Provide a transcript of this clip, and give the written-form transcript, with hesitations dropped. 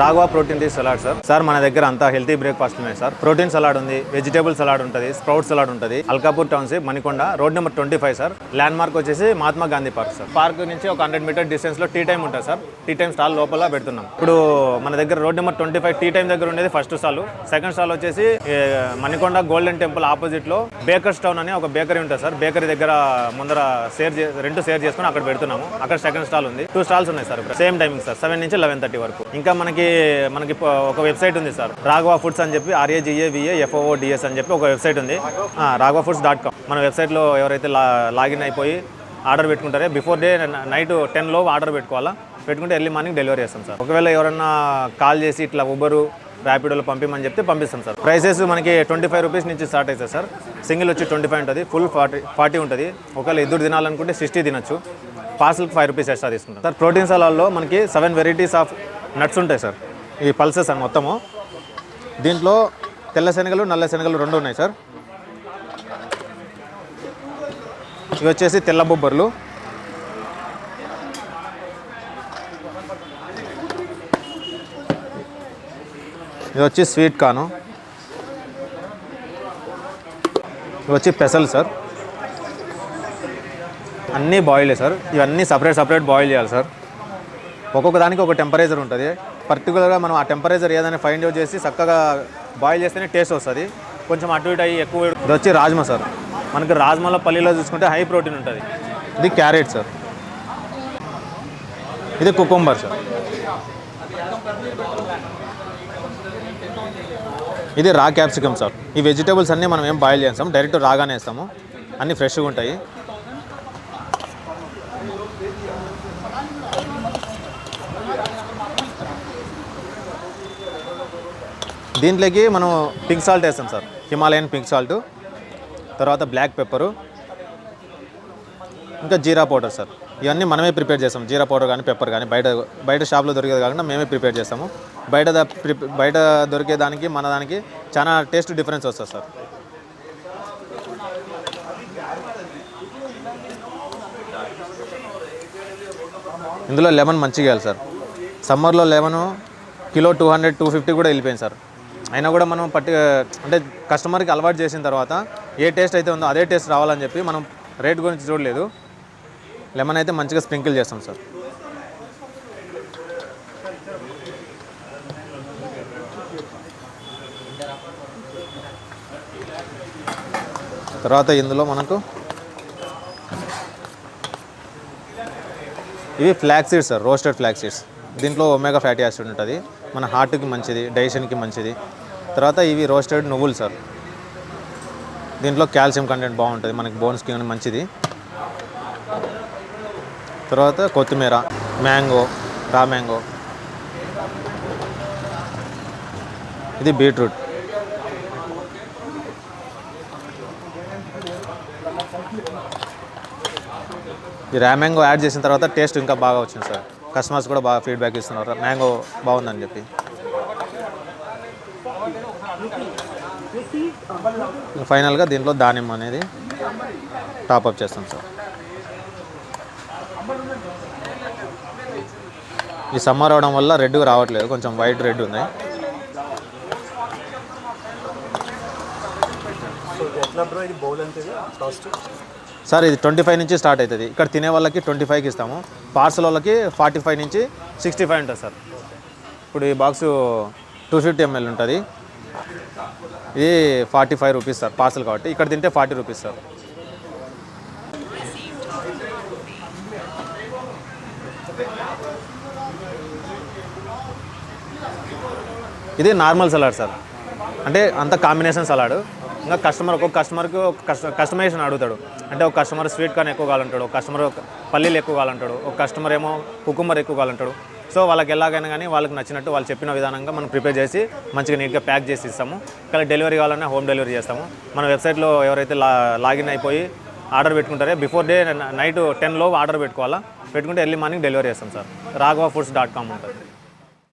Raghava protein rich salad sir మన దగ్గర అంతా హెల్తీ బ్రేక్ఫాస్ట్ ఉన్నాయి సార్. ప్రోటీన్ సలాడ్ ఉంది, వెజిటేబుల్ సలాడ్ ఉంటుంది, స్ప్రౌట్ సలాడ్ ఉంటుంది. Alkapur township Manikonda road number 25 sir. Landmark వచ్చేసి Mahatma Gandhi park sir. Park నుంచి ఒక 100 మీటర్ డిస్టెన్స్ లో టీ టైం ఉంటుంది సార్. టీ టైం స్టాల్ లోపల పెడుతున్నాం. ఇప్పుడు మన దగ్గర రోడ్ నెంబర్ 25 టీ టైం దగ్గర ఉండేది ఫస్ట్ స్టాల్. సెకండ్ స్టాల్ వచ్చేసి మణికొండ గోల్డెన్ టెంపుల్ ఆపోజిట్ లో బేకర్స్ టౌన్ అని ఒక బేకరీ ఉంటుంది సార్. బేకరీ దగ్గర ముందర రెంట్ షేర్ చేసుకుని అక్కడ పెడుతున్నాము. అక్కడ సెకండ్ స్టాల్ ఉంది. 2 స్టాల్స్ ఉన్నాయి సార్. సేమ్ టైమింగ్ సార్, 7 నుంచి 11:30 వరకు. ఇంకా మనకి ఒక వెబ్సైట్ ఉంది సార్, రాఘవ ఫుడ్స్ అని చెప్పి RAGAVAFOODS అని చెప్పి ఒక వెబ్సైట్ ఉంది, raghavaFoods.com. మన వెబ్సైట్లో ఎవరైతే లాగిన్ అయిపోయి ఆర్డర్ పెట్టుకుంటారో బిఫోర్ డే నైట్ 10 లోపు ఆర్డర్ పెట్టుకోవాలా. పెట్టుకుంటే ఎర్లీ మార్నింగ్ డెలివరీ చేస్తాం సార్. ఒకవేళ ఎవరన్నా కాల్ చేసి ఇట్లా ఉబరు ర్యాపిడోలో పంపిమని చెప్తే పంపిస్తాం సార్. ప్రైసెస్ మనకి 25 రూపీస్ నుంచి స్టార్ట్ అవుతుంది సార్. సింగిల్ వచ్చి 25 ఉంటుంది, ఫుల్ 40 ఉంటుంది. ఒకవేళ ఇద్దరు తినాలనుకుంటే 60 తినచ్చు. పార్సల్కి 5 రూపీస్ ఎక్స్ట్రా తీసుకుంటాం సార్. ప్రోటీన్ సలాడ్లో మనకి 7 వెరైటీస్ ఆఫ్ నట్స్ ఉంటాయి సార్. ఈ పల్సెస్ అని మొత్తము దీంట్లో తెల్ల శనగలు నల్ల శనగలు 2 ఉన్నాయి సార్. ఇవి వచ్చేసి తెల్ల బొబ్బర్లు, ఇది వచ్చి స్వీట్ కార్న్, ఇవి వచ్చి పెసలు సార్. అన్నీ బాయిలే సార్. ఇవన్నీ సపరేట్ బాయిల్ చేయాలి సార్. ఒక్కొక్క దానికి ఒక టెంపరేచర్ ఉంటుంది. పర్టికులర్గా మనం ఆ టెంపరేచర్ ఏదైనా ఫైండ్ అవుట్ చేసి చక్కగా బాయిల్ చేస్తేనే టేస్ట్ వస్తుంది. కొంచెం అటు ఇటు అయ్యి ఎక్కువ. ఇది వచ్చి రాజ్మా సార్. మనకి రాజ్మాలో పల్లీలో చూసుకుంటే హై ప్రోటీన్ ఉంటుంది. ఇది క్యారెట్ సార్. ఇది కుకుంబర్ సార్. ఇది రా క్యాప్సికమ్ సార్. ఈ వెజిటేబుల్స్ అన్నీ మనం ఏం బాయిల్ చేస్తాం, డైరెక్ట్ రాగానే వేస్తాము. అన్నీ ఫ్రెష్గా ఉంటాయి. దీంట్లోకి మనం పింక్ సాల్ట్ వేస్తాం సార్, హిమాలయన్ పింక్ సాల్ట్, తర్వాత బ్లాక్ పెప్పరు, ఇంకా జీరా పౌడర్ సార్. ఇవన్నీ మనమే ప్రిపేర్ చేస్తాం. జీరా పౌడర్ కానీ పెప్పర్ కానీ బయట షాప్లో దొరికేది కాకుండా మేమే ప్రిపేర్ చేస్తాము. బయట దొరికేదానికి మన దానికి చాలా టేస్ట్ డిఫరెన్స్ వస్తుంది సార్. ఇందులో లెమన్ మంచిగా వేయాలి సార్. సమ్మర్లో లెమను కిలో 200-250 కూడా వెళ్ళిపోయింది సార్. అయినా కూడా మనం అంటే కస్టమర్కి అలవాటు చేసిన తర్వాత ఏ టేస్ట్ అయితే ఉందో అదే టేస్ట్ రావాలని చెప్పి మనం రేట్ గురించి చూడలేదు. లెమన్ అయితే మంచిగా స్ప్రింకిల్ చేస్తాం సార్. తర్వాత ఇందులో మనకు ఇవి flax seeds sir, roasted flax seeds. దీంట్లో ఒమేగా ఫ్యాటీ యాసిడ్ ఉంటుంది, మన హార్ట్కి మంచిది, డైజెషన్కి మంచిది. తర్వాత ఇవి రోస్టెడ్ నువ్వులు సార్. దీంట్లో కాల్షియం కంటెంట్ బాగుంటుంది, మనకి బోన్స్కి మంచిది. తర్వాత కొత్తిమీర, మ్యాంగో, రా మ్యాంగో, ఇది బీట్రూట్. ఈ రా మ్యాంగో యాడ్ చేసిన తర్వాత టేస్ట్ ఇంకా బాగా వచ్చింది సార్. కస్టమర్స్ కూడా బాగా ఫీడ్బ్యాక్ ఇస్తున్నారు, మ్యాంగో బాగుందని చెప్పి. ఫైనల్గా దీంట్లో దానిమ్మ అనేది టాప్అప్ చేస్తాం సార్. ఈ సమ్మర్ అవడం వల్ల రెడ్గా రావట్లేదు, కొంచెం వైట్ రెడ్ ఉంది. సార్ ఇది 25 నుంచి స్టార్ట్ అవుతుంది. ఇక్కడ తినే వాళ్ళకి 25కి ఇస్తాము. పార్సల్ వాళ్ళకి 45 నుంచి 65 ఉంటుంది సార్. ఇప్పుడు ఈ బాక్సు 250 ml ఉంటుంది. ఇది 45 రూపీస్ సార్ పార్సల్ కాబట్టి. ఇక్కడ తింటే 40 రూపీస్ సార్. ఇది నార్మల్ సలాడ్ సార్. అంటే అంత కాంబినేషన్ సలాడ్. ఇంకా ఒక్కొక్క కస్టమర్కి కస్టమైజేషన్ అడుగుతాడు. అంటే ఒక కస్టమర్ స్వీట్ కార్న్ ఎక్కువ కావాలంటాడు, ఒక కస్టమర్ పల్లీలు ఎక్కువ కావాలంటాడు, ఒక కస్టమర్ ఏమో కుకుంబర్ ఎక్కువ కావాలంటాడు. సో వాళ్ళకి ఎలాగైనా కానీ వాళ్ళకి నచ్చినట్టు వాళ్ళు చెప్పిన విధానంగా మనం ప్రిపేర్ చేసి మంచిగా నీట్గా ప్యాక్ చేసి ఇస్తాము. ఇక్కడ డెలివరీ కావాలన్నా హోమ్ డెలివరీ చేస్తాము. మన వెబ్సైట్లో ఎవరైతే లాగిన్ అయిపోయి ఆర్డర్ పెట్టుకుంటారో బిఫోర్ డే నైట్ 10 లోపు ఆర్డర్ పెట్టుకోవాలా. పెట్టుకుంటే ఎర్లీ మార్నింగ్ డెలివరీ చేస్తాం సార్. raghavaFoods.com ఉంటుంది.